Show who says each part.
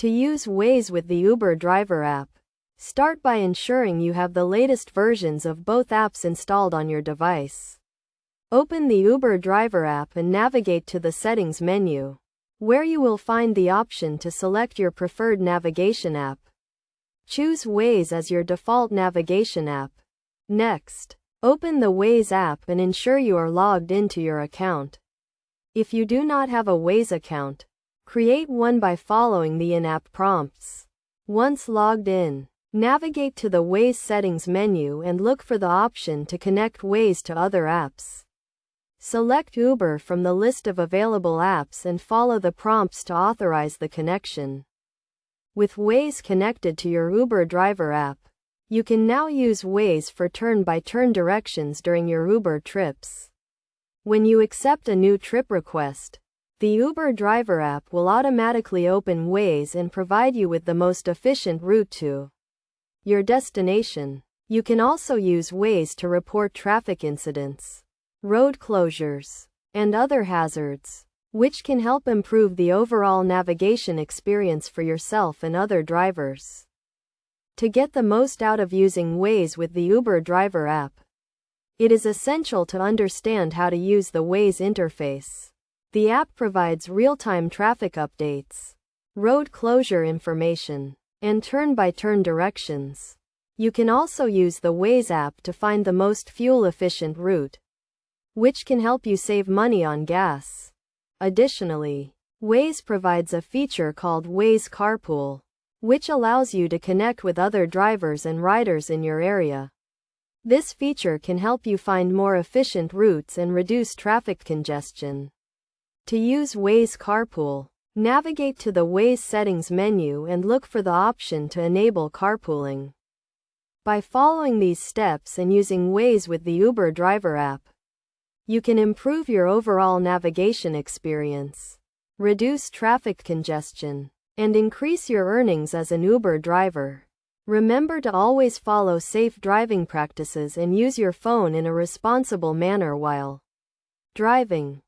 Speaker 1: To use Waze with the Uber driver app, start by ensuring you have the latest versions of both apps installed on your device. Open the Uber driver app and navigate to the settings menu, where you will find the option to select your preferred navigation app. Choose Waze as your default navigation app. Next, open the Waze app and ensure you are logged into your account. If you do not have a Waze account, create one by following the in-app prompts. Once logged in, navigate to the Waze settings menu and look for the option to connect Waze to other apps. Select Uber from the list of available apps and follow the prompts to authorize the connection. With Waze connected to your Uber driver app, you can now use Waze for turn-by-turn directions during your Uber trips. When you accept a new trip request, the Uber driver app will automatically open Waze and provide you with the most efficient route to your destination. You can also use Waze to report traffic incidents, road closures, and other hazards, which can help improve the overall navigation experience for yourself and other drivers. To get the most out of using Waze with the Uber driver app, it is essential to understand how to use the Waze interface. The app provides real-time traffic updates, road closure information, and turn-by-turn directions. You can also use the Waze app to find the most fuel-efficient route, which can help you save money on gas. Additionally, Waze provides a feature called Waze Carpool, which allows you to connect with other drivers and riders in your area. This feature can help you find more efficient routes and reduce traffic congestion. To use Waze Carpool, navigate to the Waze settings menu and look for the option to enable carpooling. By following these steps and using Waze with the Uber driver app, you can improve your overall navigation experience, reduce traffic congestion, and increase your earnings as an Uber driver. Remember to always follow safe driving practices and use your phone in a responsible manner while driving.